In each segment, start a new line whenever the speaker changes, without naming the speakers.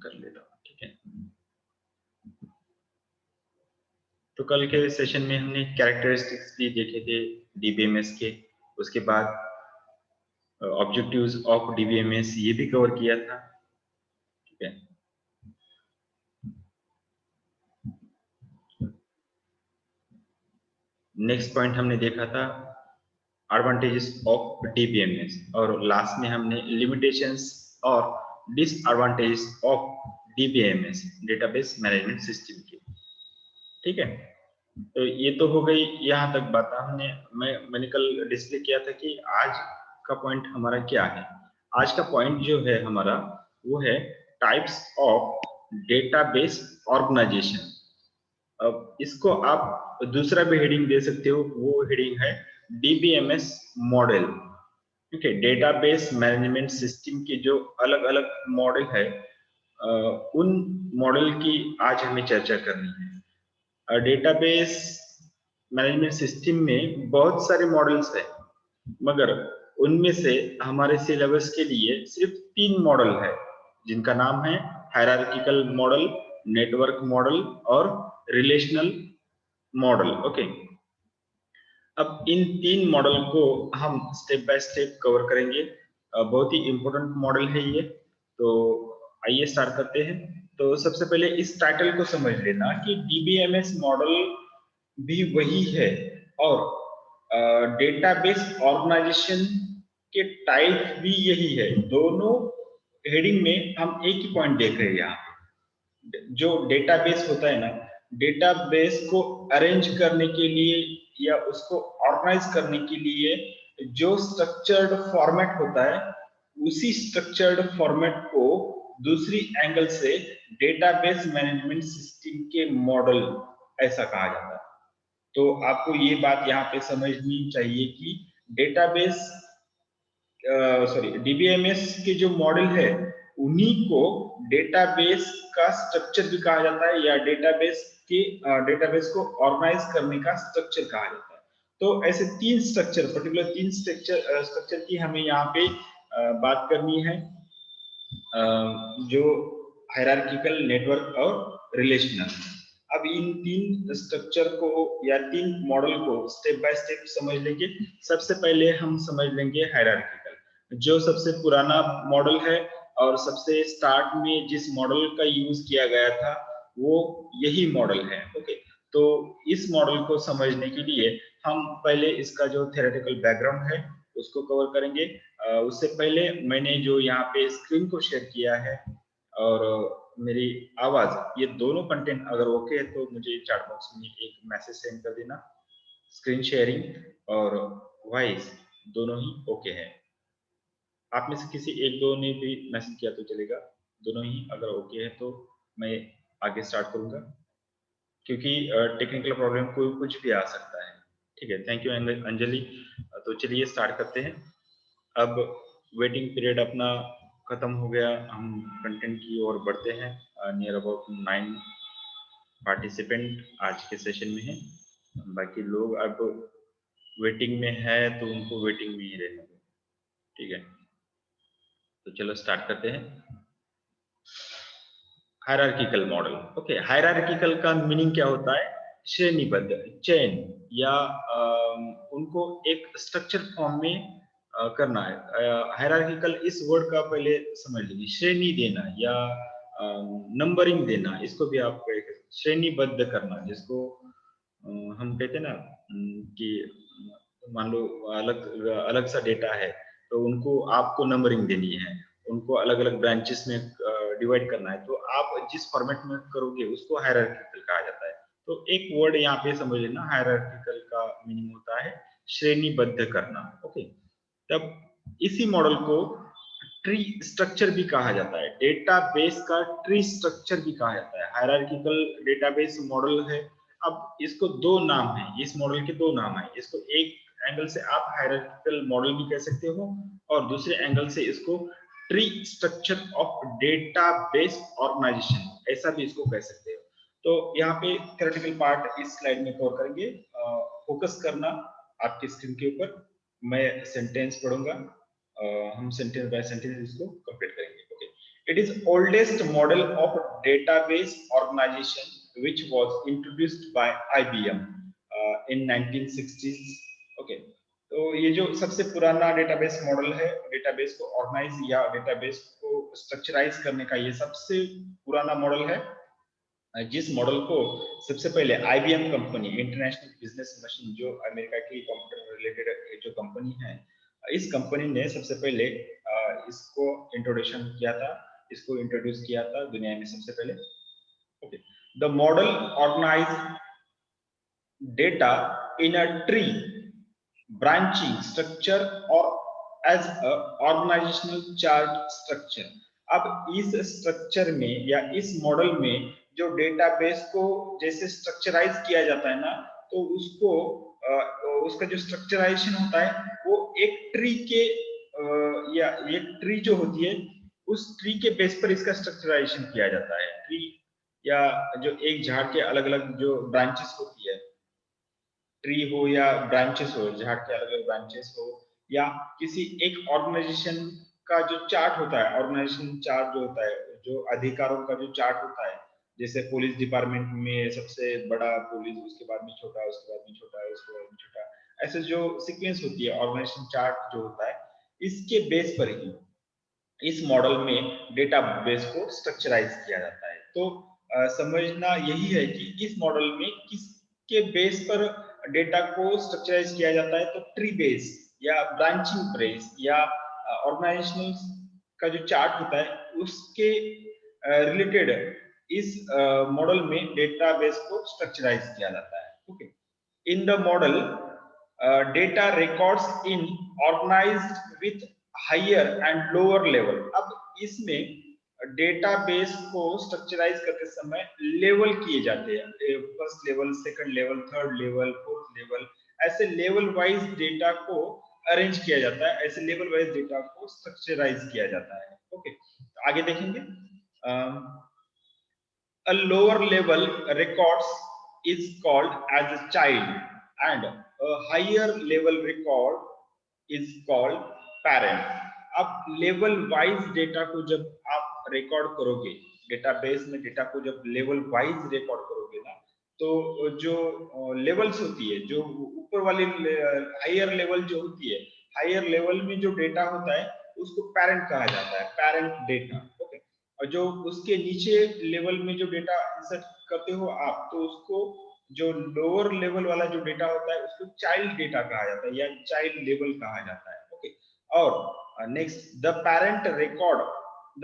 कर लेता हूँ, ठीक है। तो कल के सेशन में हमने कैरेक्टरिस्टिक्स भी देखे थे डीबीएमएस के, उसके बाद ऑब्जेक्टिव्स ऑफ डीबीएमएस ये भी कवर किया था, ठीक है। नेक्स्ट पॉइंट हमने देखा था एडवांटेजेस ऑफ डीबीएमएस, और लास्ट में हमने लिमिटेशंस और disadvantages of DBMS database management system के, ठीक है। तो ये तो हो गई यहाँ तक बात। हमने मैंने कल डिस्प्ले किया था कि आज का पॉइंट हमारा क्या है। आज का पॉइंट जो है हमारा वो है टाइप्स ऑफ डेटाबेस ऑर्गेनाइजेशन। अब इसको आप दूसरा भी हेडिंग दे सकते हो, वो हेडिंग है डीबीएमएस मॉडल, ठीक है। डेटाबेस मैनेजमेंट सिस्टम के जो अलग अलग मॉडल है, उन मॉडल की आज हमें चर्चा करनी है। डेटाबेस मैनेजमेंट सिस्टम में बहुत सारे मॉडल्स हैं, मगर उनमें से हमारे सिलेबस के लिए सिर्फ 3 मॉडल है, जिनका नाम है हायरार्किकल मॉडल, नेटवर्क मॉडल और रिलेशनल मॉडल, ओके। अब इन 3 मॉडल को हम स्टेप बाय स्टेप कवर करेंगे। बहुत ही इंपॉर्टेंट मॉडल है ये, तो आइए स्टार्ट करते हैं। तो सबसे पहले इस टाइटल को समझ लेना कि डीबीएमएस मॉडल भी वही है और डेटाबेस ऑर्गेनाइजेशन के टाइप भी यही है। दोनों हेडिंग में हम एक ही पॉइंट देख रहे हैं यहाँ पे। जो डेटाबेस होता है ना, डेटाबेस को अरेंज करने के लिए या उसको ऑर्गेनाइज करने के लिए जो स्ट्रक्चर्ड फॉर्मेट होता है, उसी स्ट्रक्चर्ड फॉर्मेट को दूसरी एंगल से डेटाबेस मैनेजमेंट सिस्टम के मॉडल ऐसा कहा जाता है। तो आपको ये बात यहाँ पे समझनी चाहिए कि डेटाबेस डीबीएमएस के जो मॉडल है उन्हीं को डेटाबेस का स्ट्रक्चर भी कहा जाता है, या डेटाबेस को ऑर्गेनाइज करने का स्ट्रक्चर कहा जाता है। तो ऐसे 3 स्ट्रक्चर, पर्टिकुलर 3 स्ट्रक्चर की हमें यहाँ पे बात करनी है, जो हायरार्किकल, नेटवर्क और रिलेशनल। अब इन 3 स्ट्रक्चर को या 3 मॉडल को स्टेप बाय स्टेप समझ लेंगे। सबसे पहले हम समझ लेंगे हायरार्किकल, जो सबसे पुराना मॉडल है और सबसे स्टार्ट में जिस मॉडल का यूज किया गया था वो यही मॉडल है, ओके। तो इस मॉडल को समझने के लिए हम पहले इसका जो थ्योरेटिकल बैकग्राउंड है उसको कवर करेंगे। उससे पहले मैंने जो यहाँ पे स्क्रीन को शेयर किया है और मेरी आवाज, ये दोनों कंटेंट अगर ओके है तो मुझे चैट बॉक्स में एक मैसेज सेंड कर देना। स्क्रीन शेयरिंग और वॉइस दोनों ही ओके है। आप में से किसी एक दो ने भी मैसेज किया तो चलेगा, दोनों ही अगर ओके है तो मैं आगे स्टार्ट करूंगा, क्योंकि टेक्निकल प्रॉब्लम कोई कुछ भी आ सकता है, ठीक है। Thank you Anjali. तो चलिए स्टार्ट करते हैं। अब वेटिंग पीरियड अपना खत्म हो गया, हम कंटेंट की ओर बढ़ते हैं। नियर अबाउट 9 पार्टिसिपेंट आज के सेशन में हैं, बाकी लोग अब वेटिंग में है तो उनको वेटिंग में ही रहने दो, ठीक है। तो चलो स्टार्ट करते हैं। Hierarchical model, okay. हायरार्किकल का मीनिंग क्या होता है? श्रेणीबद्ध, चेन, या उनको एक स्ट्रक्चर फॉर्म में करना है। हायरार्किकल इस वर्ड का पहले समझ लीजिए, श्रेणी देना या नंबरिंग देना, इसको भी आप श्रेणीबद्ध करना, जिसको हम कहते हैं ना कि मान लो अलग अलग सा डेटा है तो उनको आपको नंबरिंग देनी है, उनको अलग अलग ब्रांचेस में डिवाइड करना है, तो आप जिस फॉर्मेट में करोगे उसको हायरार्किकल कहा जाता है। तो एक वर्ड यहाँ पे समझ लेना, हायरार्किकल का मीनिंग होता है श्रेणीबद्ध करना, ओके। तब इसी मॉडल को ट्री स्ट्रक्चर भी कहा जाता है, डेटाबेस का ट्री स्ट्रक्चर भी कहा जाता है। हायरार्किकल डेटाबेस मॉडल है। अब इसको 2 नाम है, इस मॉडल के 2 नाम है। इसको एक एंगल से आप हायरार्किकल मॉडल भी कह सकते हो और दूसरे एंगल से इसको tree structure of database organisation ऐसा भी इसको कह सकते हो। तो यहाँ पे थ्योरेटिकल पार्ट इस स्लाइड में कवर करेंगे। फोकस करना आपकी स्क्रीन के ऊपर, मैं सेंटेंस पढ़ूंगा, हम सेंटेंस बाय सेंटेंस इसको कंप्लीट करेंगे, okay. It is oldest model of database organization which was introduced by IBM in 1960s. Okay, तो ये जो सबसे पुराना डेटाबेस मॉडल है, डेटाबेस को ऑर्गेनाइज या डेटाबेस को स्ट्रक्चराइज करने का ये सबसे पुराना मॉडल है, जिस मॉडल को सबसे पहले IBM company, international business machine, जो अमेरिका की कंप्यूटर रिलेटेड जो कंपनी है, इस कंपनी ने सबसे पहले इसको इंट्रोड्यूस किया था दुनिया में सबसे पहले. Okay, the model organise data in a tree branching structure or as a organizational chart structure. अब इस स्ट्रक्चर में या इस मॉडल में जो डेटाबेस को जैसे स्ट्रक्चराइज किया जाता है ना, तो उसको उसका जो स्ट्रक्चराइजेशन होता है वो एक ट्री के या एक ट्री जो होती है उस ट्री के बेस पर इसका स्ट्रक्चराइजेशन किया जाता है. ट्री या जो एक झाड़ के अलग अलग जो ब्रांचेस होती है, ट्री हो या ब्रांचेस हो, झाड़ के अलग अलग ब्रांचेस हो, या किसी एक ऑर्गेनाइजेशन का जो चार्ट होता है, ऑर्गेनाइजेशन चार्ट जो होता है, जो अधिकारों का जो चार्ट होता है, जैसे पुलिस डिपार्टमेंट में सबसे बड़ा पुलिस, उसके बाद में छोटा, उसके बाद में छोटा, उसके बाद में छोटा, ऐसे जो सीक्वेंस होती है, ऑर्गेनाइजेशन चार्ट जो होता है, इसके बेस पर ही इस मॉडल में डेटाबेस को स्ट्रक्चराइज किया जाता है. तो समझना यही है कि इस मॉडल में किसके बेस पर डेटा को स्ट्रक्चराइज किया जाता है. तो ट्री बेस या ब्रांचिंग बेस या ऑर्गेनाइजेशनल का जो चार्ट होता है उसके रिलेटेड इस मॉडल में डेटाबेस को स्ट्रक्चराइज किया जाता है. Okay, in the model data records in organised with higher and lower level. अब इसमें डेटाबेस को स्ट्रक्चराइज करते समय लेवल किए जाते हैं, first level, second level, third level, fourth level, ऐसे लेवल वाइज डेटा को अरेंज किया जाता है, ऐसे लेवल वाइज डेटा को स्ट्रक्चराइज किया जाता है. ओके, आगे देखेंगे. A lower level records is called as a child and a higher level record is called parent. अब लेवल वाइज डेटा को जब आप रिकॉर्ड करोगे, डेटाबेस में डेटा को जब लेवल वाइज रिकॉर्ड करोगे ना, तो जो लेवल्स होती है, जो ऊपर वाली हायर लेवल जो होती है, हायर लेवल में जो डेटा होता है उसको पेरेंट कहा जाता है, पेरेंट डेटा. ओके, और जो उसके नीचे लेवल में जो डेटा इंसर्ट करते हो आप, तो उसको जो लोअर लेवल वाला जो डेटा होता है उसको चाइल्ड डेटा कहा जाता है या चाइल्ड लेवल कहा जाता है. ओके, और next, the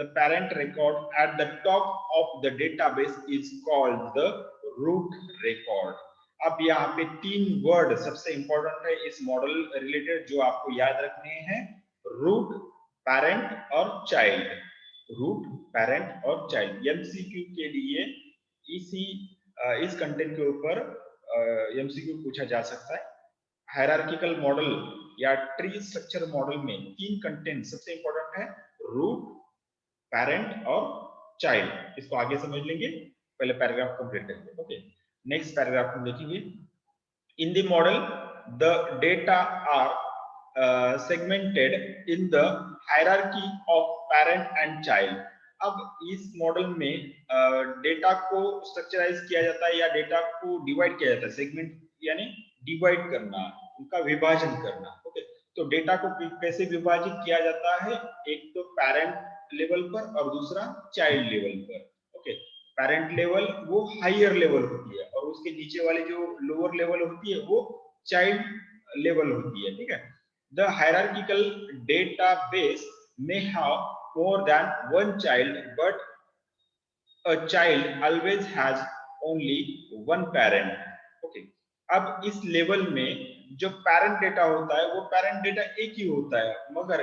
parent record at the top of the database is called the root record. अब यहाँ पे तीन वर्ड सबसे इंपॉर्टेंट है इस मॉडल रिलेटेड जो आपको याद रखने हैं, रूट, पेरेंट और चाइल्ड. रूट, पेरेंट और चाइल्ड. एमसीक्यू के लिए इस कंटेंट के ऊपर एमसीक्यू पूछा जा सकता है. हायरार्किकल मॉडल या ट्री स्ट्रक्चर मॉडल में तीन कंटेंट सबसे इंपॉर्टेंट है, रूट, पेरेंट और चाइल्ड. इसको आगे समझ लेंगे, पहले पैराग्राफ कंप्लीट करेंगे. ओके, नेक्स्ट पैराग्राफ में देखेंगे. In the model the data are segmented in the hierarchy of parent and child. अब इस मॉडल में डेटा को स्ट्रक्चराइज किया जाता है या डेटा को डिवाइड किया जाता है. सेगमेंट यानी डिवाइड करना, उनका विभाजन करना. ओके, तो डेटा को कैसे विभाजित किया जाता है, एक तो पेरेंट लेवल पर और दूसरा चाइल्ड लेवल पर. ओके, पेरेंट लेवल वो हायर लेवल होती है और उसके नीचे वाली जो लोअर लेवल होती है वो चाइल्ड लेवल होती है. ठीक है. The hierarchical database may have more than one child, but a child always has only one parent. Okay, अब इस लेवल में जो पेरेंट डेटा होता है वो पेरेंट डेटा एक ही होता है, मगर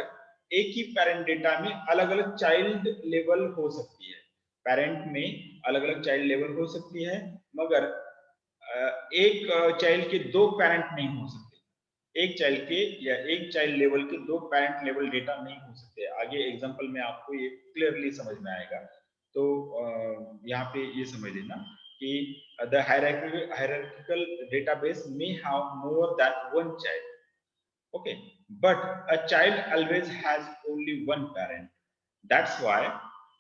एक ही पेरेंट डेटा में अलग अलग चाइल्ड लेवल हो सकती है. पेरेंट में अलग अलग चाइल्ड लेवल हो सकती है, मगर एक चाइल्ड के दो पेरेंट नहीं हो सकते. एक चाइल्ड के या एक चाइल्ड लेवल के दो पेरेंट लेवल डेटा नहीं हो सकते. आगे एग्जांपल में आपको ये क्लियरली समझ में आएगा. तो यहाँ पे ये समझ लेना कि the hierarchical database may have more than one child. Okay, but a child always has only one parent. That's why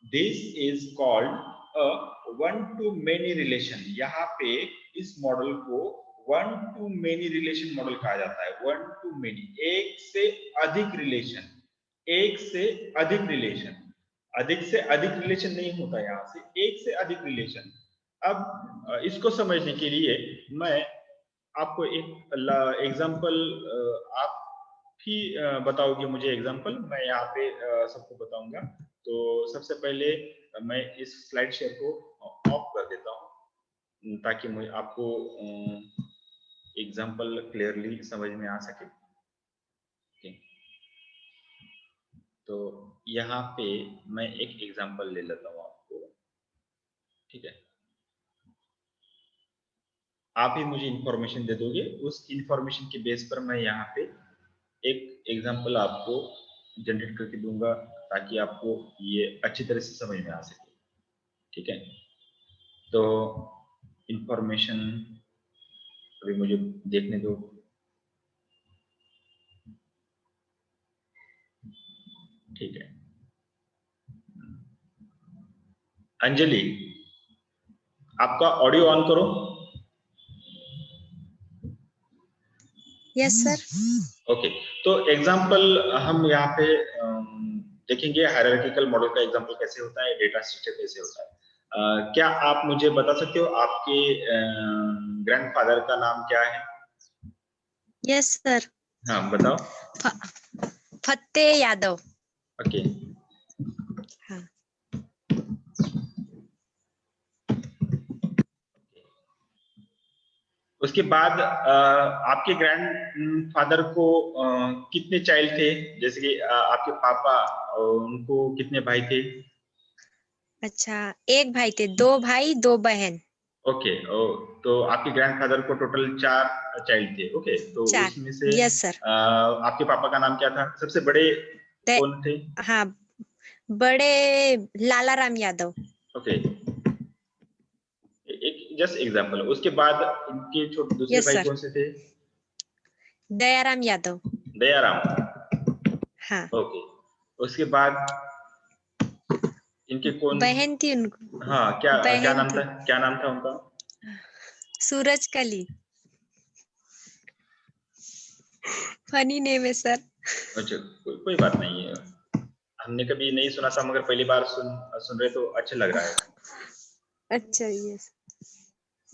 this is called a one two many relation. यहाँ पे इस मॉडल को one two many relation model कहा जाता है। One two many, एक से अधिक रिलेशन, एक से अधिक रिलेशन, अधिक से अधिक रिलेशन नहीं होता, यहाँ से एक से अधिक रिलेशन। अब इसको समझने के लिए मैं आपको एक एग्जांपल, आप ही बताओगे मुझे एग्जांपल, मैं यहाँ पे सबको बताऊंगा। तो सबसे पहले मैं इस स्लाइड शेयर को ऑफ कर देता हूँ ताकि मुझे आपको एग्जांपल क्लियरली समझ में आ सके। तो यहाँ पे मैं एक एग्जांपल ले लेता हूँ आपको, ठीक है। आप ही मुझे इंफॉर्मेशन दे दोगे, उस इंफॉर्मेशन के बेस पर मैं यहाँ पे एक एग्जांपल आपको जनरेट करके दूंगा ताकि आपको ये अच्छी तरह से समझ में आ सके, ठीक है। तो इंफॉर्मेशन अभी मुझे देखने दो, ठीक है। अंजलि, आपका ऑडियो ऑन करो।
Yes sir.
ओके, तो एग्जांपल हम यहाँ पे देखेंगे हायरार्किकल मॉडल का एग्जांपल कैसे होता है, डेटा स्ट्रक्चर कैसे होता है। क्या आप मुझे बता सकते हो आपके ग्रैंडफादर का नाम क्या है?
Yes sir.
हाँ बताओ।
फत्ते यादव।
ओके।
हाँ।
उसके बाद आपके ग्रैंडफादर को कितने चाइल्ड थे? जैसे कि आपके पापा, उनको कितने भाई थे?
अच्छा, एक भाई थे, 2 भाई 2 बहन।
ओके, तो आपके ग्रैंडफादर को टोटल 4 चाइल्ड थे। ओके, तो
4।
उसमें से
यस सर।
आपके पापा का नाम क्या था? सबसे बड़े कौन थे?
हाँ, बड़े लाला राम यादव।
ओके, एक जस्ट एग्जांपल। उसके बाद इनके छोटे दूसरे
यस
भाई
सर।
कौन से थे?
दयाराम यादव।
दयाराम।
हाँ।
ओके, उसके बाद इनके कौन?
बहन थी उनको।
हाँ, क्या
बहन
नाम
थी।
था, क्या नाम था उनका?
सूरजकली। फनी नेम है सर।
अच्छा, कोई बात नहीं है, हमने कभी नहीं सुना था मगर पहली बार सुन रहे तो अच्छा लग रहा है।
अच्छा, यस।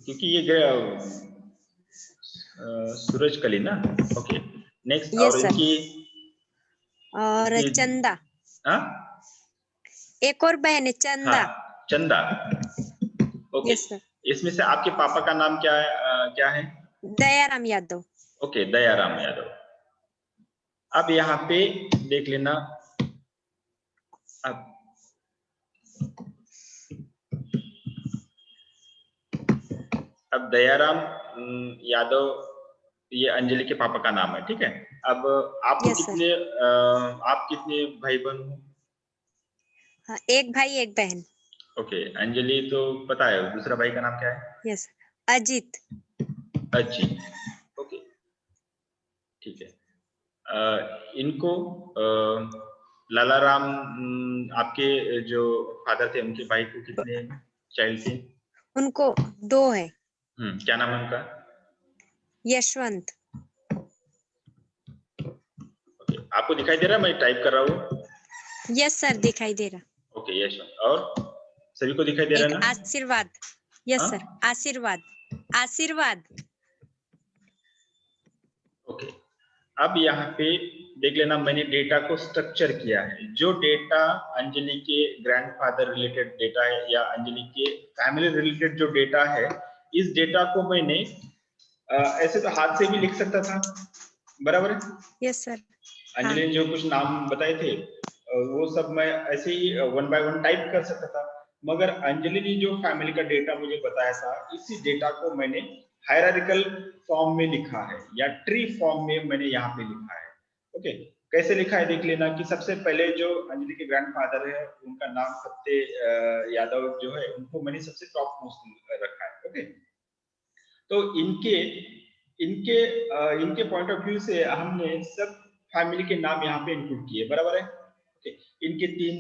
क्योंकि ये सूरजकली ना। Okay, next. और
यस सर।
इनकी
और चंदा।
हाँ,
एक और बहन है चंदा।
हाँ चंदा। Okay,
yes sir.
इसमें से आपके पापा का नाम क्या है? क्या है?
दयाराम यादव।
ओके, दयाराम यादव। अब यहाँ पे देख लेना, अब दयाराम यादव ये अंजलि के पापा का नाम है, ठीक है। अब आपको
यस सर।
आप कितने भाई बहन हो?
हाँ, एक भाई एक बहन।
ओके, अंजलि तो पता है, दूसरा भाई का नाम क्या है?
यस, अजीत।
अजीत। ओके, ठीक है। इनको लाला राम, आपके जो फादर थे उनके भाई को कितने चाइल्ड थे?
उनको 2 है।
क्या नाम है उनका?
यशवंत।
ओके, आपको दिखाई दे रहा है मैं टाइप कर रहा हूँ?
यस सर, दिखाई दे रहा।
ओके, यशवंत। और सभी को दिखाई दे रहा
एक
है ना?
आशीर्वाद। यस
हाँ?
सर, आशीर्वाद। आशीर्वाद।
ओके, अब यहाँ पे देख लेना, मैंने डेटा को स्ट्रक्चर किया है। जो डेटा अंजलि के ग्रैंडफादर रिलेटेड डेटा है या अंजलि के फैमिली रिलेटेड जो डेटा है, इस डेटा को मैंने ऐसे तो हाथ से भी लिख सकता था, बराबर है?
Yes sir.
अंजलि ने जो कुछ नाम बताए थे वो सब मैं ऐसे ही 1 बाय 1 टाइप कर सकता था, मगर अंजलि ने जो फैमिली का डेटा मुझे बताया था, इसी डेटा को मैंने हायरार्किकल फॉर्म में लिखा है या ट्री फॉर्म में मैंने यहाँ पे लिखा है। ओके, कैसे लिखा है देख लेना कि सबसे पहले जो अंजलि के ग्रैंडफादर है उनका नाम फत्ते यादव जो है, उनको मैंने सबसे टॉप मोस्ट रखा है। ओके, तो इनके इनके इनके पॉइंट ऑफ व्यू से हमने सब फैमिली के नाम यहाँ पे इंक्लूड किए, बराबर है? ओके, इनके 3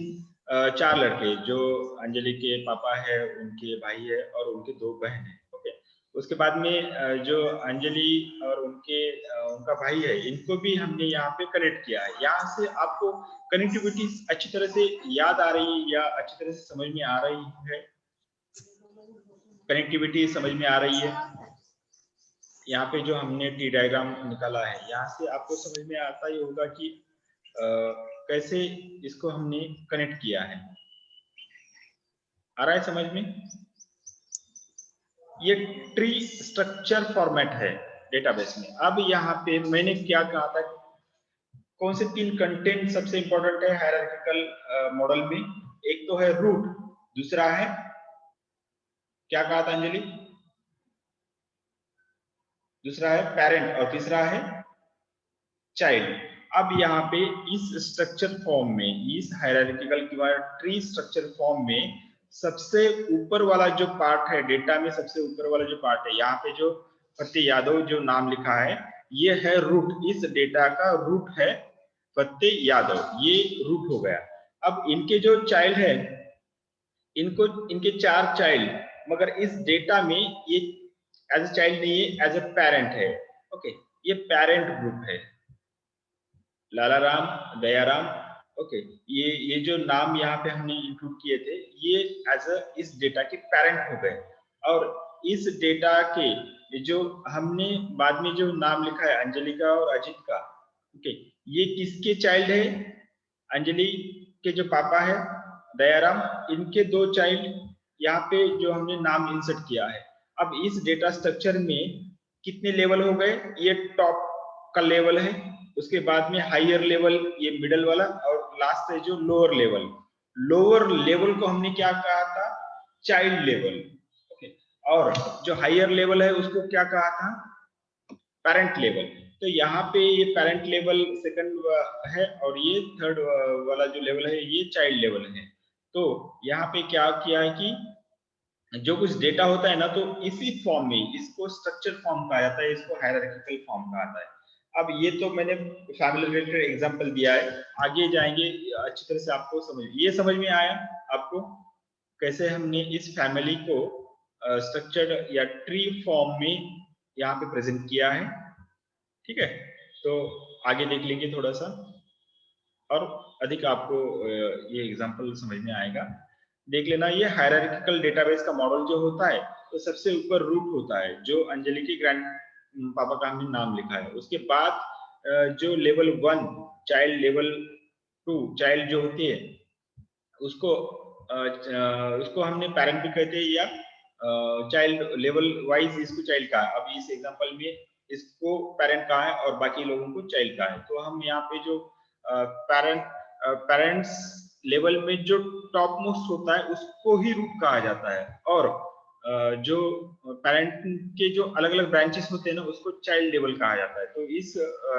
चार लड़के, जो अंजलि के पापा है, उनके भाई है और उनके दो बहन है। ओके, उसके बाद में जो अंजलि और उनका भाई है, इनको भी हमने यहाँ पे कनेक्ट किया है। यहाँ से आपको कनेक्टिविटी अच्छी तरह से याद आ रही है या अच्छी तरह से समझ में आ रही है? कनेक्टिविटी समझ में आ रही है? यहाँ पे जो हमने टी डायग्राम निकाला है, यहाँ से आपको समझ में आता ही होगा कि कैसे इसको हमने कनेक्ट किया है। आ रहा है समझ में? ये ट्री स्ट्रक्चर फॉर्मेट है डेटाबेस में। अब यहाँ पे मैंने क्या कहा था, कौन से तीन कंटेंट सबसे इंपॉर्टेंट है हायरार्किकल मॉडल में? एक तो है रूट, दूसरा है, क्या कहा था अंजलि? दूसरा है पेरेंट और तीसरा है चाइल्ड। अब यहाँ पे इस स्ट्रक्चर फॉर्म में, इस हायरार्किकल ट्री स्ट्रक्चर फॉर्म में सबसे ऊपर वाला जो पार्ट है, डेटा में सबसे ऊपर वाला जो पार्ट है, यहाँ पे जो फतेह यादव जो नाम लिखा है, ये है रूट। इस डेटा का रूट है फतेह यादव, ये रूट हो गया। अब इनके जो चाइल्ड है, इनके चार चाइल्ड, मगर इस डेटा में ये एज ए चाइल्ड नहीं है, एज ए पेरेंट है। ओके, ये पेरेंट ग्रुप है, लाला राम, दयाराम। ओके, ये जो नाम यहाँ पे हमने इंक्लूड किए थे, ये एज अ इस डेटा के पेरेंट हो गए। और इस डेटा के जो हमने बाद में जो नाम लिखा है अंजलि का और अजित का, ओके, ये किसके चाइल्ड है? अंजलि के जो पापा है दयाराम, इनके दो चाइल्ड, यहाँ पे जो हमने नाम इंसर्ट किया है। अब इस डेटा स्ट्रक्चर में कितने लेवल हो गए? ये टॉप का लेवल है, उसके बाद में हायर लेवल ये मिडल वाला, और लास्ट है जो लोअर लेवल। लोअर लेवल को हमने क्या कहा था? Child level. ओके, और जो हायर लेवल है उसको क्या कहा था? Parent level. तो यहाँ पे ये पेरेंट लेवल सेकंड है और ये थर्ड वाला जो लेवल है ये चाइल्ड लेवल है। तो यहाँ पे क्या किया है कि जो कुछ डेटा होता है ना, तो इसी फॉर्म में इसको स्ट्रक्चर फॉर्म कहा जाता है, इसको हायरार्किकल फॉर्म कहा जाता है। अब ये तो मैंने फैमिली रिलेटेड एग्जांपल दिया है, आगे जाएंगे अच्छी तरह से आपको ये समझ में आया आपको कैसे हमने इस फैमिली को स्ट्रक्चर्ड या ट्री फॉर्म में यहाँ पे प्रेजेंट किया है। ठीक है, तो आगे देख लेंगे थोड़ा सा और अधिक आपको ये एग्जांपल समझ में आएगा। देख लेना, ये हायरार्किकल डेटाबेस का मॉडल जो होता है, तो सबसे ऊपर रूट होता है, जो अंजलि के ग्रैंड पापा का हमने नाम लिखा है। उसके बाद जो लेवल 1 चाइल्ड, लेवल 2 चाइल्ड जो होती है, उसको उसको हमने पेरेंट भी कहते हैं, या चाइल्ड लेवल वाइज इसको चाइल्ड कहा है। अब इस एग्जांपल में इसको पेरेंट कहा है और बाकी लोगों को चाइल्ड कहा है। तो हम यहाँ पे जो पेरेंट्स लेवल में जो टॉप मोस्ट होता है उसको ही रूट कहा जाता है, और जो पेरेंट के जो अलग अलग ब्रांचेस होते हैं ना, उसको चाइल्ड लेवल कहा जाता है। तो इस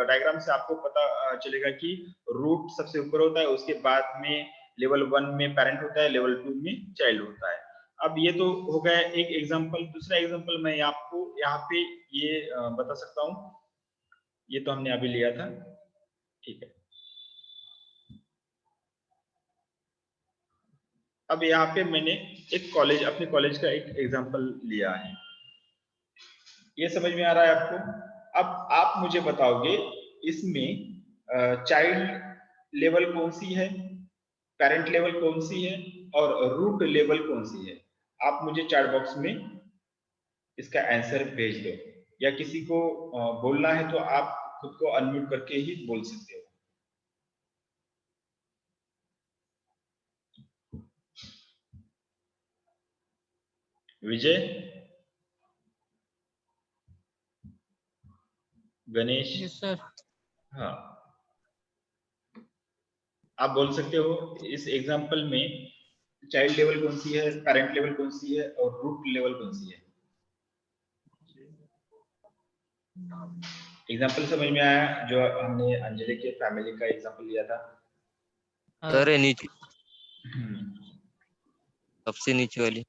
डायग्राम से आपको पता चलेगा कि रूट सबसे ऊपर होता है, उसके बाद में लेवल 1 में पेरेंट होता है, लेवल 2 में चाइल्ड होता है। अब ये तो हो गया एक एग्जांपल। दूसरा एग्जांपल मैं आपको यहाँ पे ये बता सकता हूँ, ये तो हमने अभी लिया था। ठीक है, अब यहाँ पे मैंने एक कॉलेज, अपने कॉलेज का एक एग्जांपल लिया है। ये समझ में आ रहा है आपको? अब आप मुझे बताओगे इसमें चाइल्ड लेवल कौन सी है, पेरेंट लेवल कौन सी है और रूट लेवल कौन सी है? आप मुझे चैट बॉक्स में इसका आंसर भेज दो, या किसी को बोलना है तो आप खुद को अनम्यूट करके ही बोल सकते हो। विजय, गणेश,
यस सर।
हाँ, आप बोल सकते हो इस एग्जांपल में चाइल्ड लेवल कौन सी है, पेरेंट लेवल कौन सी है और रूट लेवल कौन सी है? एग्जांपल समझ में आया जो हमने अंजलि के फैमिली का एग्जांपल लिया था?
सर नीचे,
हम्म।
सबसे नीचे वाली,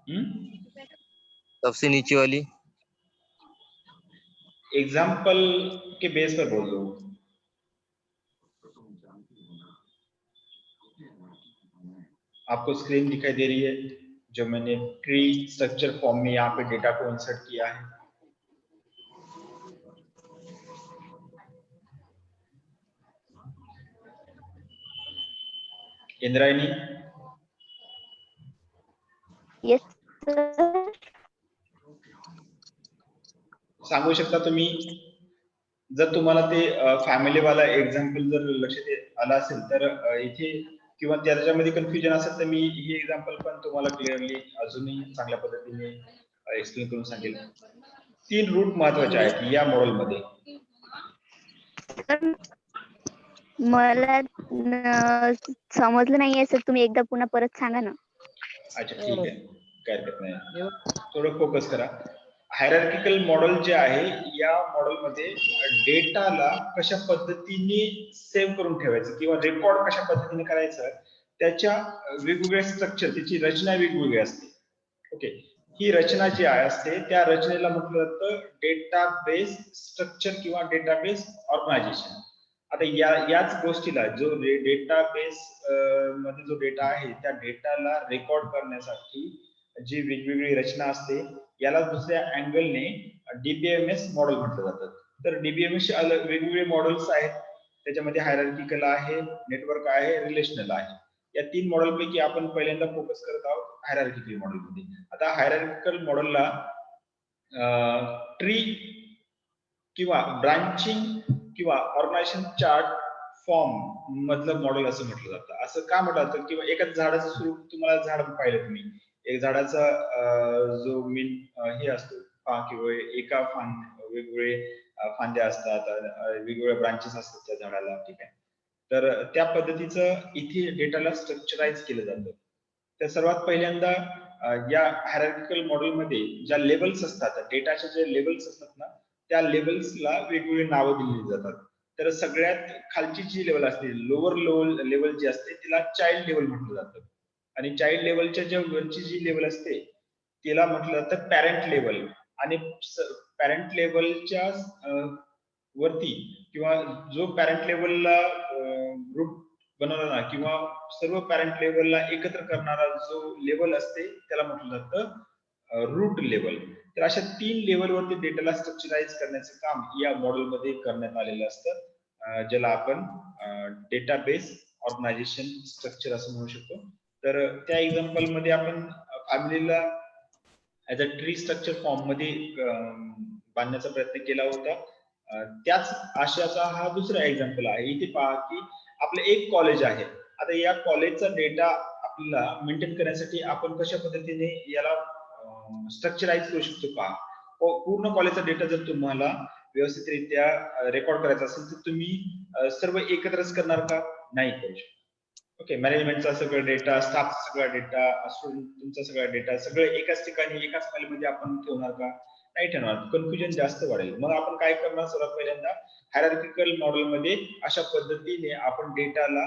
हम्म?
सबसे नीचे वाली।
एग्जाम्पल के बेस पर बोल दो। आपको स्क्रीन दिखाई दे रही है जो मैंने ट्री स्ट्रक्चर फॉर्म में यहाँ पे डेटा को इंसर्ट किया है। Indrayani,
yes sir.
सांगू शकता तुम्ही, जर तुम्हाला ते फॅमिली वाला एक्झाम्पल जर लक्षात आला असेल तर इथे किंवा त्याच्यामध्ये कन्फ्युजन असेल तर मी ही एक्झाम्पल पण तुम्हाला क्लिअरली अजूनही चांगल्या पद्धतीने एक्सप्लेन करून सांगेल. 3 रूट महत्वाचे आहेत या मॉडेल मध्ये.
मला समजलं नाहीये सर, तुम्ही एकदा पुन्हा परत सांगा ना.
अच्छा ठीक आहे, काय हरकत नाही, थोडं फोकस करा. हायरार्किकल मॉडेल जे आहे या मॉडेल मध्ये डेटाला कशा पद्धतीने सेव्ह करून ठेवायचं किंवा रेकॉर्ड कशा पद्धतीने करायचं त्याच्या वेगवेगळ्या स्ट्रक्चर, त्याची रचना वेगवेगळी असते. ओके, ही रचना जी असते त्या रचनेला म्हटलं जातं डेटाबेस स्ट्रक्चर किंवा डेटाबेस ऑर्गनायझेशन. आता याच गोष्टीला जो डेटाबेस मध्ये जो डेटा आहे त्या डेटाला रेकॉर्ड करण्यासाठी जी वेगवेगळी रचना असते याला दुसऱ्या अँगलने डीबीएमएस मॉडेल म्हटलं जातं. तर डीबीएमएस चे वेगवेगळे मॉडेल्स आहेत, त्याच्यामध्ये हायरार्किकल आहे, नेटवर्क आहे, रिलेशनल आहे. या 3 मॉडेल पैकी आपण पहिल्यांदा फोकस करत आहोत हायरार्किकल मॉडेल मध्ये. आता हायरार्किकल मॉडेलला ट्री किंवा ब्रांचिंग किंवा ऑर्गनायझेशन चार्ट फॉर्म मधलं मॉडेल असं म्हटलं जातं. असं का म्हटलं जातं? किंवा एकाच झाडाचं स्वरूप, तुम्हाला झाड पाहिलं तुम्ही, एक झाडाचा जो मेन हे असतो किंवा एका वेगवेगळे फांद्या असतात, वेगवेगळ्या ब्रांचेस असतात त्या झाडाला, ठीक आहे. तर त्या पद्धतीचं इथे डेटाला स्ट्रक्चराइज केलं जातं. तर सर्वात पहिल्यांदा या हायरार्किकल मॉडेल मध्ये ज्या लेवल्स असतात, डेटाच्या जे लेवल्स असतात ना, त्या लेवल्सला वेगवेगळी नावं दिली जातात. तर सगळ्यात खालची जी लेवल असते, लोअर लेवल जी असते तिला चाइल्ड लेवल म्हटलं जातं. आणि चाइल्ड लेवलच्या ज्या वरची जी लेवल असते तिला म्हटलं जातं पॅरेंट लेवल. आणि पॅरेंट लेवलच्या वरती किंवा जो पॅरेंट लेवलला ग्रुप बनवणारा किंवा सर्व पॅरेंट लेवलला एकत्र करणारा जो लेवल असते त्याला म्हटलं जातं रूट लेवल. तर अशा 3 लेवलवरती डेटाला स्ट्रक्चराइज करण्याचं काम या मॉडेलमध्ये करण्यात आलेलं असतं, ज्याला आपण डेटाबेस ऑर्गनायझेशन स्ट्रक्चर असं म्हणू शकतो. तर त्या एक्झाम्पल मध्ये आपण फॅमिलीला as a tree structure form मध्ये बांधण्याचा प्रयत्न केला होता. त्याच आशयाचा हा दुसरा एक्झाम्पल आहे. इथे पहा की आपलं एक कॉलेज आहे. आता या कॉलेजचा डेटा आपल्याला मेंटेन करण्यासाठी आपण कशा पद्धतीने याला स्ट्रक्चराइज करू शकतो पहा. पूर्ण कॉलेजचा डेटा जर तुम्हाला व्यवस्थितरित्या रेकॉर्ड करायचा असेल तर तुम्ही सर्व एकत्रच करणार का? नाही करू शकत. ओके, मॅनेजमेंटचा सगळं डेटा, स्टाफचा सगळा डेटा, स्टुडंट तुमचा सगळा डेटा सगळं एकाच ठिकाणी एकाच फाईलमध्ये आपण ठेवणार का? नाही ठेवणार, कन्फ्युजन जास्त वाढेल. मग आपण काय करणार? सर्वात पहिल्यांदा हायरार्किकल मॉडेल मध्ये अशा पद्धतीने आपण डेटाला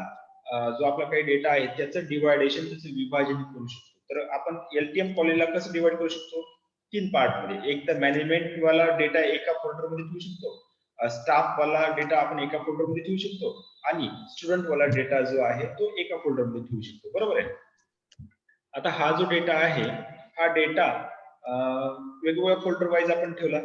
जो आपला काही डेटा आहे त्याचं डिवायडेशन, त्याचं विभाजन करू शकतो. तर आपण एलटीएम कॉलेजला कसं डिवाइड करू शकतो? 3 पार्ट मध्ये. एक तर मॅनेजमेंट वाला डेटा एका फोल्डर मध्ये ठेवू शकतो, स्टाफ वाला डेटा आपण एका फोल्डर मध्ये ठेवू शकतो आणि स्टुडंट वाला डेटा जो आहे तो एका फोल्डर मध्ये ठेवू शकतो. बरोबर आहे. आता हा जो डेटा आहे हा डेटा वेगवेगळ्या फोल्डर वाईज आपण ठेवला.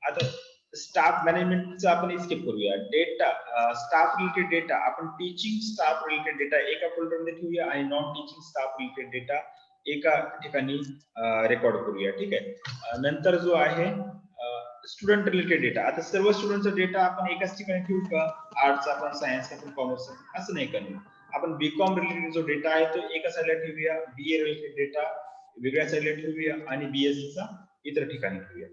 आता स्टाफ मॅनेजमेंटचा आपण स्किप करूया. डेटा स्टाफ रिलेटेड डेटा आपण टीचिंग स्टाफ रिलेटेड डेटा एका फोल्डर मध्ये ठेवूया आणि non teaching staff related data एका ठिकाणी रेकॉर्ड करूया, ठीक आहे. नंतर जो आहे स्टुडंट रिलेटेड डेटा. आता सर्व स्टुडंटचा डेटा आपण एकाच ठिकाणी ठेवू का? आर्ट्सचा आपण, सायन्सचा आपण, कॉमर्सचा असं नाही करणार. आपण बीकॉम रिलेटेड जो डेटा आहे तो एका साईडला ठेवूया, बीए रिलेटेड डेटा वेगळ्या साईडला ठेवूया आणि बीएससीचा इतर ठिकाणी ठेवूया.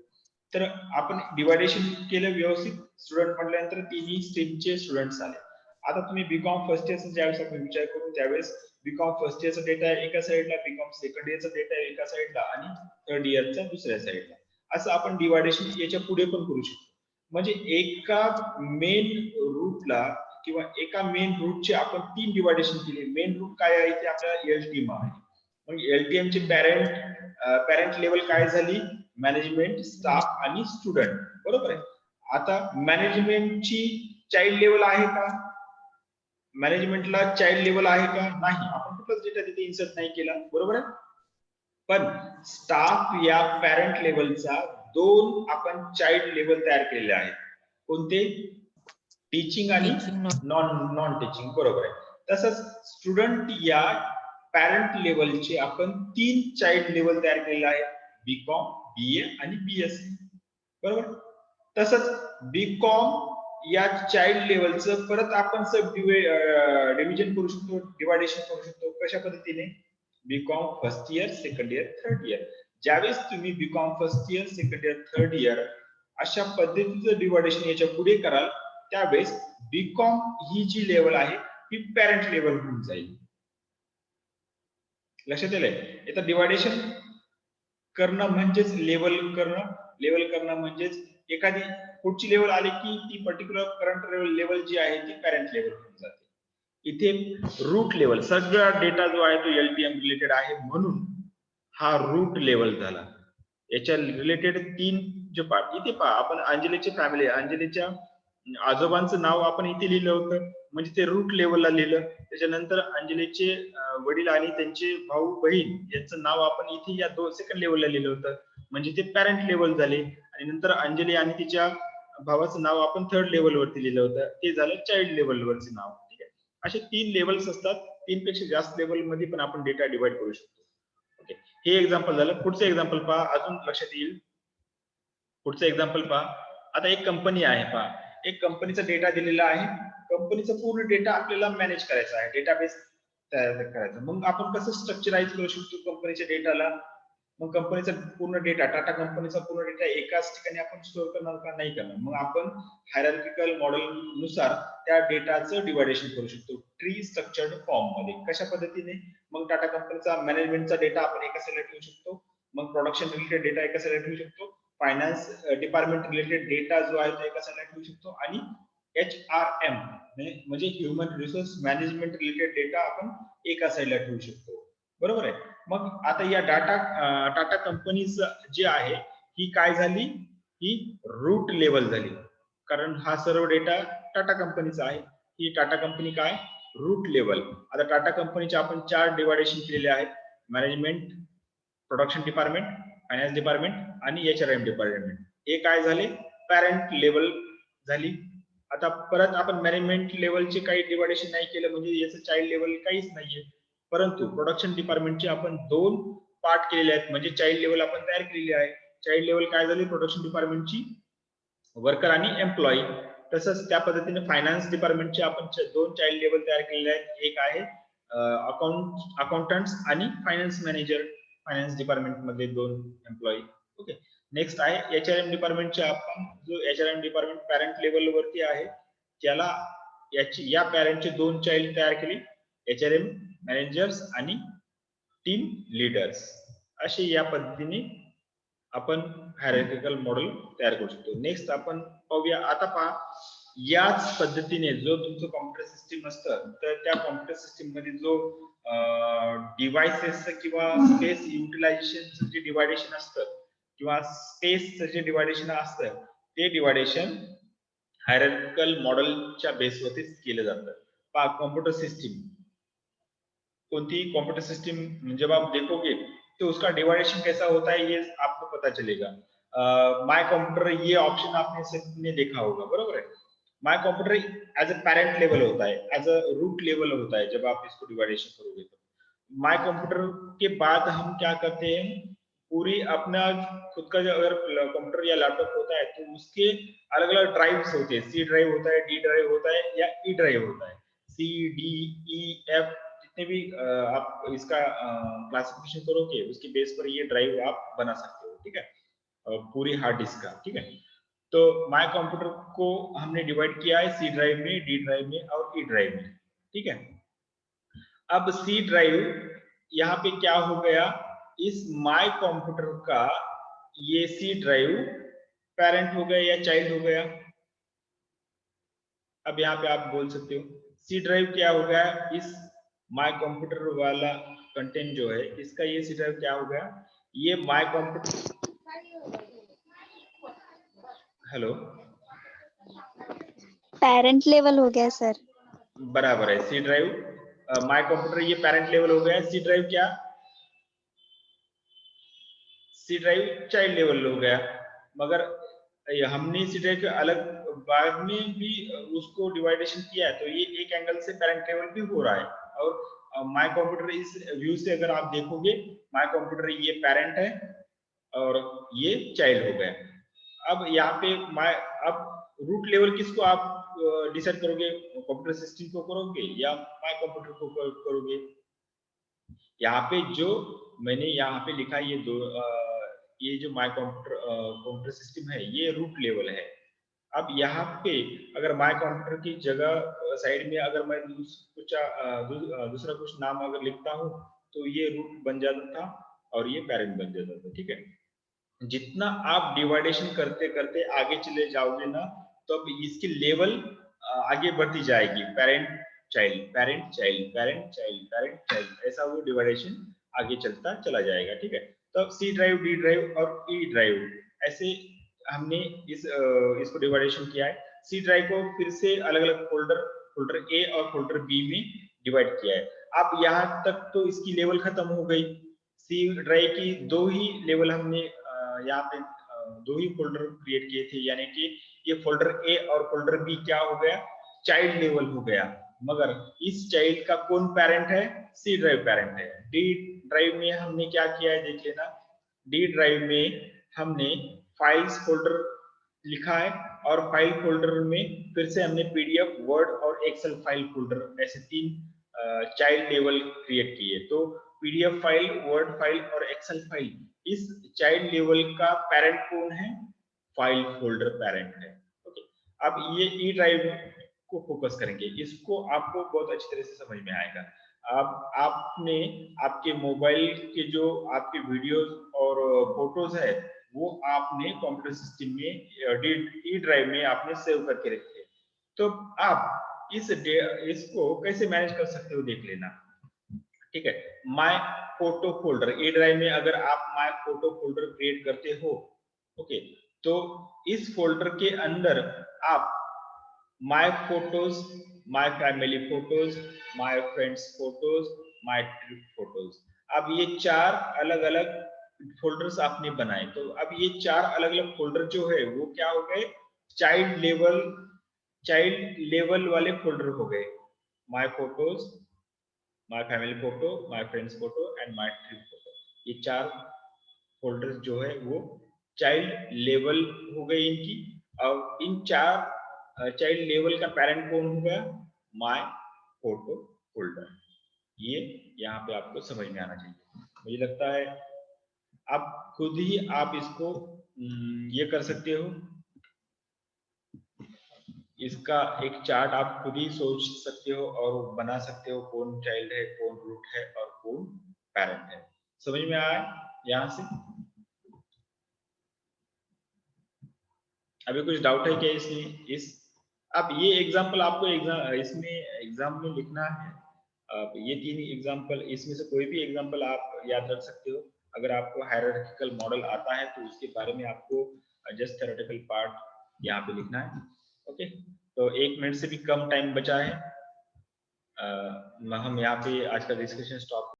तर आपण डिवायडेशन केलं व्यवस्थित. स्टुडंट म्हटल्यानंतर 3 स्ट्रीमचे स्टुडंट्स आले. आता तुम्ही बीकॉम फर्स्ट इयरचा ज्यावेळेस आपण विचार करू त्यावेळेस बीकॉम फर्स्ट इयरचा डेटा एका साईडला, बीकॉम सेकंड इयरचा डेटा एका साईडला आणि थर्ड इयरचा दुसऱ्या साईडला. असं आपण डिवायडेशन याच्या पुढे पण करू शकतो. म्हणजे एका मेन रूटला किंवा एका मेन रूटचे आपण 3 डिवायडेशन केले. मेन रूट काय आहे ते आपल्याला एलटीएम आहे. मग एलटीएम ची पॅरेंट लेवल काय झाली? मॅनेजमेंट, स्टाफ आणि स्टुडंट. बरोबर आहे. आता मॅनेजमेंटची चाइल्ड लेवल आहे का? मॅनेजमेंटला चाइल्ड लेवल आहे का? नाही. आपण कुठलाच डेटा तिथे इन्सर्ट नाही केला, बरोबर आहे. पण स्टाफ या पॅरेंट लेवलचा दोन आपण चाइल्ड लेवल तयार केलेले आहेत. कोणते? टीचिंग आणि नॉन टीचिंग, बरोबर आहे. तसंच स्टुडंट या पॅरेंट लेवलचे आपण 3 चाइल्ड लेवल तयार केलेले आहेत, बीकॉम, बीए आणि बीएससी, बरोबर. तसंच बीकॉम या चाइल्ड लेवलचं परत आपण सब डिव्हिजन करू शकतो, डिवायडेशन करू शकतो. कशा पद्धतीने? B Com first year, second year, third year. ज्यावेळेस तुम्ही B Com first year, second year, third year अशा पद्धतीचं डिवायडेशन याच्या पुढे कराल, त्यावेळेस बीकॉम ही जी लेवल आहे ही पॅरेंट लेवल होऊन जाईल. लक्षात आलंय? आता डिवायडेशन करणं म्हणजेच लेवल करणं, लेवल करणं म्हणजेच एखादी पुढची लेवल आली की ती पर्टिक्युलर करंट लेवल जी आहे ती पॅरेंट लेवल होऊन जाते. इथे रूट लेवल सगळा डेटा जो आहे तो एलटीएम रिलेटेड आहे, म्हणून हा रूट लेवल झाला. याच्या रिलेटेड 3 जे पार्ट इथे पहा. आपण अंजलीची फॅमिली, अंजलीच्या आजोबांचं नाव आपण इथे लिहिलं होतं, म्हणजे ते रूट लेवलला लिहिलं. त्याच्यानंतर अंजलीचे वडील आणि त्यांचे भाऊ बहीण यांचं नाव आपण इथे या सेकंड लेवलला लिहिलं होतं, म्हणजे ते पॅरेंट लेवल झाले. आणि नंतर अंजली आणि तिच्या भावाचं नाव आपण थर्ड लेवल वरती लिहिलं होतं, ते झालं चाइल्ड लेवल वरचे नाव. ठीक आहे. असे 3 लेवल्स असतात. 3 पेक्षा जास्त लेवल मध्ये पण आपण डेटा डिवाइड करू शकतो. ओके, हे एक्झाम्पल झालं. पुढचं एक्झाम्पल पहा, अजून लक्षात येईल. पुढचं एक्झाम्पल पहा. आता एक कंपनी आहे पहा, एक कंपनीचा डेटा दिलेला आहे. कंपनीचा पूर्ण डेटा आपल्याला मॅनेज करायचा आहे, डेटाबेस तयार करायचा. मग आपण कसं स्ट्रक्चराइज करू शकतो कंपनीच्या डेटाला? मग कंपनीचा पूर्ण डेटा, टाटा कंपनीचा पूर्ण डेटा एकाच ठिकाणी आपण स्टोअर करणार का? नाही करणार. मग आपण हायरार्किकल मॉडेल नुसार त्या डेटाचं डिवायडेशन करू शकतो ट्री स्ट्रक्चर्ड फॉर्म मध्ये. कशा पद्धतीने? मग टाटा कंपनीचा मॅनेजमेंटचा डेटा आपण एका साईडला ठेवू शकतो, मग प्रोडक्शन रिलेटेड डेटा एका साईडला ठेवू शकतो, फायनान्स डिपार्टमेंट रिलेटेड डेटा जो आहे तो एका साईडला ठेवू शकतो, आणि HRM म्हणजे human resource management related data आपण एका साईडला ठेवू शकतो, बरोबर आहे. मग आता या टाटा कंपनीच जे आहे ही काय झाली? ही रूट लेवल झाली, कारण हा सर्व डेटा टाटा कंपनीचा आहे. ही टाटा कंपनी काय? Root level. आता टाटा कंपनीचे आपण 4 डिवायडेशन केलेले आहेत, management, production department, finance department आणि HRM डिपार्टमेंट. हे काय झाले? पॅरेंट लेवल झाली. आता परत आपण मॅनेजमेंट लेवलचे काही डिवायडेशन नाही केलं, म्हणजे याचं चाइल्ड लेवल काहीच नाहीये. परंतु प्रोडक्शन डिपार्टमेंटचे आपण 2 पार्ट केलेले आहेत, म्हणजे चाइल्ड लेवल आपण तयार केलेली आहे. चाइल्ड लेवल काय झाली? प्रोडक्शन डिपार्टमेंटची वर्कर आणि एम्प्लॉई. तसंच त्या पद्धतीने फायनान्स डिपार्टमेंटचे आपण 2 चाइल्ड लेवल तयार केलेले आहेत. एक आहे अकाउंटंट्स आणि फायनान्स मॅनेजर, फायनान्स डिपार्टमेंट मध्ये 2 एम्प्लॉई. ओके. नेक्स्ट आहे HRM डिपार्टमेंटचे. आपण जो HRM डिपार्टमेंट पॅरेंट लेवल वरती आहे, त्याला या पॅरेंटचे 2 चाइल्ड तयार केले, HRM मॅनेजर्स आणि टीम लीडर्स. असे या पद्धतीने आपण हायरार्किकल मॉडेल तयार करू शकतो. नेक्स्ट आपण पाहूया. आता पहा, याच पद्धतीने जो तुमचं कॉम्प्युटर सिस्टीम असतं, तर त्या कॉम्प्युटर सिस्टीम मध्ये जो डिव्हाइसेस किंवा स्पेस युटिलायझेशन जे डिवायडेशन असतं किंवा स्पेसचं जे डिवायडेशन असतं, ते डिवायडेशन हायरार्किकल मॉडेलच्या बेसवरतीच केलं जातं. पहा, कॉम्प्युटर सिस्टीम, कोणती कंप्यूटर सिस्टम जब आप देखोगे तो उसका डिवाइडेशन कैसा होता है ये आपको पता चलेगा. माय कंप्यूटर ये ऑप्शन आपने सबने देखा होगा, बरोबर है. My computer as a parent level होता है, एज अ रूट लेवल होता है. जब आप इसको डिवाइडेशन करोगे तो माय कंप्यूटर के बाद हम क्या करते हैं, पूरी अपना खुद का जो अगर कंप्यूटर या लैपटॉप होता है तो उसके अलग अलग ड्राइव्स होते हैं. सी ड्राइव होता है, डी ड्राइव होता है या ई ड्राइव होता है. सी डी ई एफ जितने भी आप इसका क्लासिफिकेशन करोगे उसके बेस पर ये ड्राइव आप बना सकते हो. ठीक है, पूरी हार्ड डिस्क का. ठीक है, तो माय कंप्यूटर को हमने डिवाइड किया है सी ड्राइव में, डी ड्राइव में और ई ड्राइव में. ठीक है, अब सी ड्राइव यहाँ पे क्या हो गया, इस माय कंप्यूटर का ये सी ड्राइव पेरेंट हो गया या चाइल्ड हो गया. अब यहाँ पे आप बोल सकते हो सी ड्राइव क्या हो गया, इस माय कंप्यूटर वाला कंटेंट जो है इसका ये सी ड्राइव क्या हो गया, ये my computer, hello,
parent level हो गया सर.
बराबर है. सी ड्राइव माय कंप्यूटर ये पेरेंट लेवल हो गया, सी ड्राइव क्या, सी ड्राइव चाइल्ड लेवल हो गया। मगर हमने सी ड्राइव के अलग बाद में भी उसको डिवाइडेशन किया है, तो ये एक एंगल से पेरेंट लेवल भी हो रहा है। और माय कंप्यूटर इस व्यू से अगर आप देखोगे, माय कंप्यूटर ये पेरेंट है और ये चाइल्ड हो गया। अब यहाँ पे अब रूट लेवल किसको आप डिसाइड करोगे, कंप्यूटर सिस्टम को करोगे या माय कंप्यूटर को करोगे? यहाँ पे जो मैंने यहाँ पे लिखा ये ये जो माय कंप्यूटर सिस्टम है ये रूट लेवल है। अब यहाँ पे अगर माय कंप्यूटर की जगह साइड में अगर मैं दूसरा कुछ नाम अगर लिखता हूँ तो ये रूट बन जाता था और ये पेरेंट बन जाता था। ठीक है, जितना आप डिवाइडेशन करते करते आगे चले जाओगे ना, तो अब इसकी लेवल आगे बढ़ती जाएगी, parent child, parent child, parent child, parent child, ऐसा वो डिवाइडेशन आगे चलता चला जाएगा। ठीक है, तो सी ड्राइव, डी ड्राइव और ई ड्राइव ऐसे हमने इसको डिवाइडेशन किया है। सी ड्राइव को फिर से अलग अलग फोल्डर ए और फोल्डर बी में डिवाइड किया है। अब यहाँ तक तो इसकी लेवल खत्म हो गई। सी ड्राइव की दो ही लेवल हमने यहाँ पे दो ही फोल्डर क्रिएट किए थे, यानी कि ये फोल्डर ए और फोल्डर बी क्या हो गया, चाइल्ड लेवल हो गया। मगर इस चाइल्ड का कौन पेरेंट है, सी ड्राइव पेरेंट है। डी ड्राइव में हमने क्या किया है देख लेना। डी ड्राइव में हमने फाइल्स फोल्डर लिखा है और फाइल फोल्डर में फिर से हमने पीडीएफ, वर्ड और एक्सेल फाइल फोल्डर ऐसे 3 चाइल्ड लेवल क्रिएट किए। तो पीडीएफ फाइल, वर्ड फाइल और एक्सेल फाइल, इस चाइल्ड लेवल का पेरेंट कौन है, फाइल फोल्डर पेरेंट है। ओके, अब ये ई ड्राइव को फोकस करेंगे, इसको आपको बहुत अच्छी तरह से समझ में आएगा। अब आपने आपके मोबाइल के जो आपके वीडियोस और फोटोज है वो आपने कंप्यूटर सिस्टम में ई ड्राइव में आपने सेव करके रखे। तो आप इसको कैसे मैनेज कर सकते हो देख लेना। ठीक है, my photo folder, A drive में अगर आप माय फोटो फोल्डर क्रिएट करते हो, ओके, तो इस फोल्डर के अंदर आप my photos, my family photos, my friends photos, my trip photos, अब ये 4 अलग अलग फोल्डर्स आपने बनाए। तो अब ये 4 अलग अलग फोल्डर जो है वो क्या हो गए, चाइल्ड लेवल वाले फोल्डर हो गए। My photos, my family photo, my friends photo and my trip photo, ये 4 फोल्डर्स जो है वो चाइल्ड लेवल हो गए इनकी। और इन 4 चाइल्ड लेवल का पेरेंट कौन हो गया, माय फोटो फोल्डर। ये यहाँ पे आपको समझ में आना चाहिए। मुझे लगता है आप खुद ही आप इसको ये कर सकते हो, इसका एक चार्ट आप खुद ही सोच सकते हो और बना सकते हो, कौन चाइल्ड है, कौन रूट है और कौन पेरेंट है। समझ में आया यहाँ से? अभी कुछ डाउट है क्या इसमें? अब ये एग्जाम्पल आपको इसमें एग्जाम में लिखना है। अब ये 3 एग्जाम्पल, इसमें से कोई भी एग्जाम्पल आप याद रख सकते हो। अगर आपको हायरार्किकल मॉडल आता है तो उसके बारे में आपको जस्ट थ्योरेटिकल पार्ट यहाँ पे लिखना है। ओके, तो 1 मिनट से भी कम टाइम बचा है। हम यहाँ पे आज का डिस्कशन स्टॉप